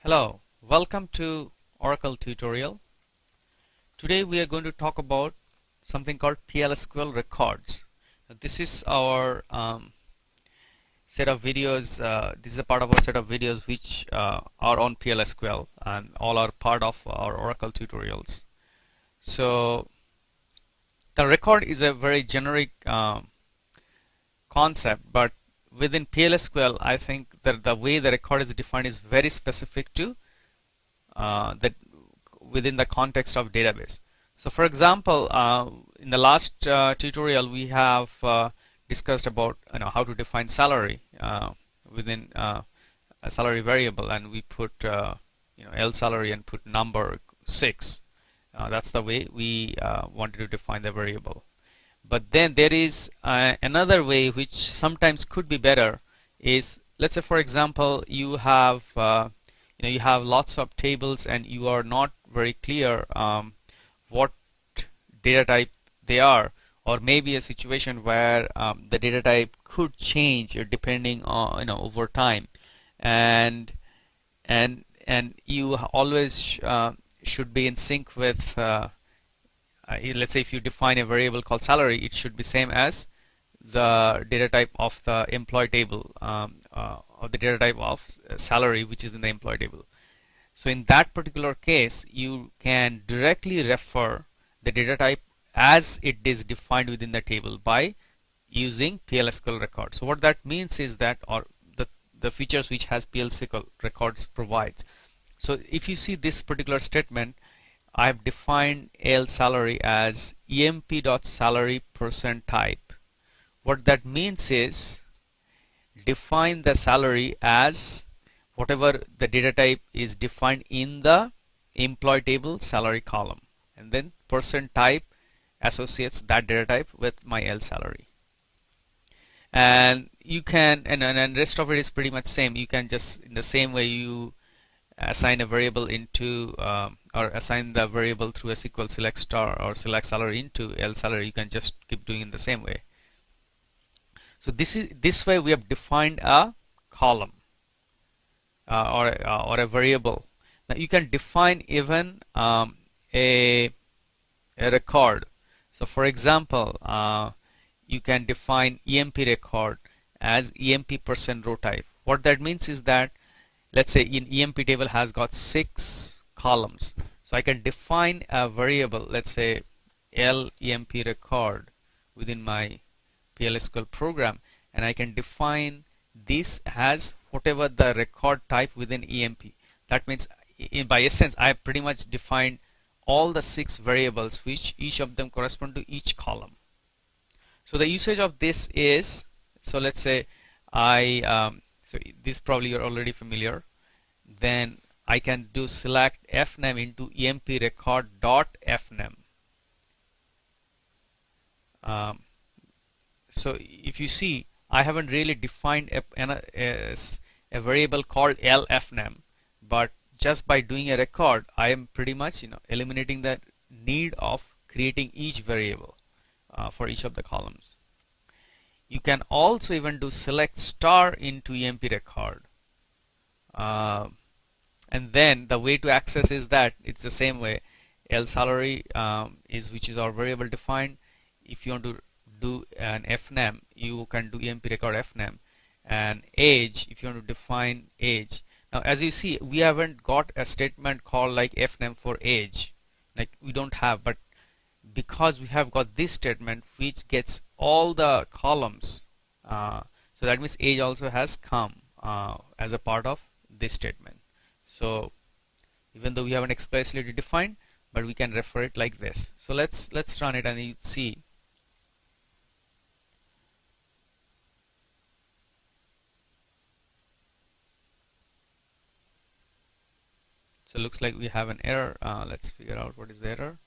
Hello, welcome to Oracle tutorial. Today we are going to talk about something called PLSQL records. This is our set of videos. This is a part of our set of videos which are on PLSQL and all are part of our Oracle tutorials. So the record is a very generic concept, but within PLSQL, I think that the way the record is defined is very specific to that within the context of database. So for example, in the last tutorial we have discussed about how to define salary within a salary variable, and we put L salary and put number 6. That's the way we wanted to define the variable. But then there is another way which sometimes could be better. Is, let's say for example you have you have lots of tables and you are not very clear what data type they are, or maybe a situation where the data type could change depending on over time, and you always should be in sync with let's say if you define a variable called salary, it should be same as the data type of the employee table, or the data type of salary which is in the employee table. So in that particular case, you can directly refer the data type as it is defined within the table by using PLSQL record. So what that means is that, or the features which has PLSQL records provides. So if you see this particular statement, I have defined L salary as emp.salary percent type. What that means is define the salary as whatever the data type is defined in the employee table salary column, and then percent type associates that data type with my L salary. And you can, and rest of it is pretty much same. You can just, in the same way you assign a variable into or assign the variable through a SQL select star or select salary into L salary, you can just keep doing it the same way. So this way we have defined a column or a variable. Now you can define even a record. So for example, you can define EMP record as EMP percent row type. What that means is that, let's say in EMP table has got 6 columns. So I can define a variable, let's say L EMP record within my PLSQL program, and I can define this as whatever the record type within EMP. That means by essence I pretty much defined all the 6 variables which each of them correspond to each column. So the usage of this is, so let's say so this probably you're already familiar. Then I can do select fname into emp record dot fname. So if you see, I haven't really defined a variable called lfname, but just by doing a record, I am pretty much eliminating the need of creating each variable for each of the columns. You can also even do select star into emp record, and then the way to access is that it's the same way. L salary which is our variable defined. If you want to do an fname, you can do emp record fname, and age, if you want to define age. Now as you see, we haven't got a statement called like fname for age, like we don't have, but because we have got this statement which gets all the columns, so that means age also has come as a part of this statement. So even though we haven't explicitly defined, but we can refer it like this. So let's run it and you see. So it looks like we have an error. Let's figure out what is the error.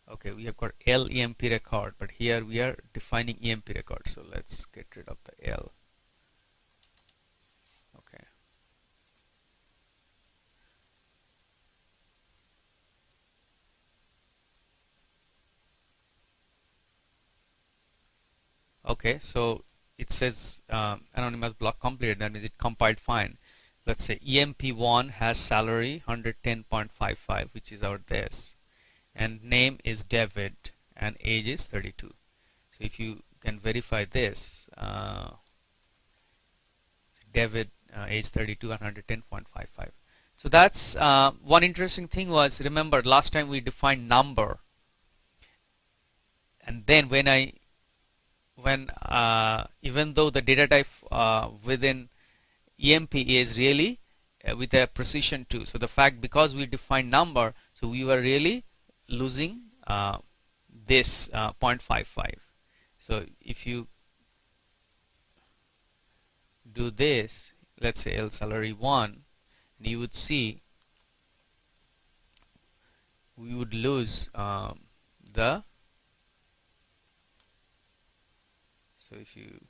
Okay, we have got L EMP record, but here we are defining EMP record. So let's get rid of the L. Okay. Okay, so it says anonymous block completed, that means it compiled fine. Let's say EMP1 has salary 110.55, which is our this, and name is David and age is 32. So if you can verify this, David age 32 and 110.55. So that's one interesting thing was, remember last time we defined number, and then when even though the data type within EMP is really with a precision 2, so the fact because we defined number, so we were really losing this 0.55. So if you do this, let's say L salary 1, you would see we would lose the, so if you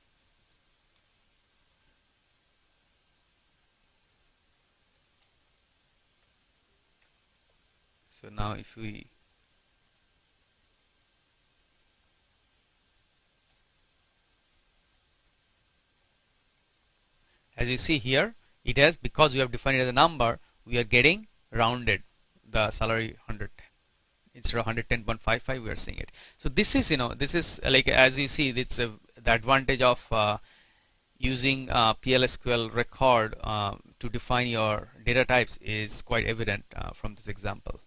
so now if we as you see here, it has, because we have defined it as a number, we are getting rounded the salary 100 instead of 110.55, we are seeing it. So this is, this is like, as you see, it's the advantage of using PLSQL record to define your data types is quite evident from this example.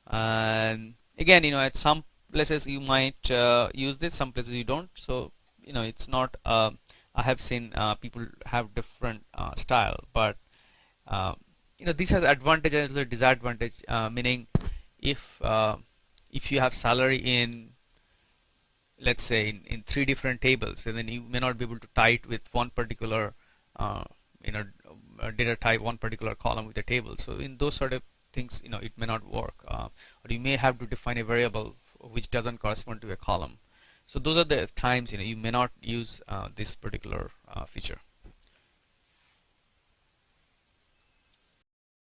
And again, at some places you might use this, some places you don't. So it's not I have seen people have different style, but this has advantage as well as disadvantage, meaning if you have salary in, let's say, in 3 different tables, and then you may not be able to tie it with one particular data type, one particular column with a table. So in those sort of things, it may not work, or you may have to define a variable which doesn't correspond to a column. So those are the times you may not use this particular feature.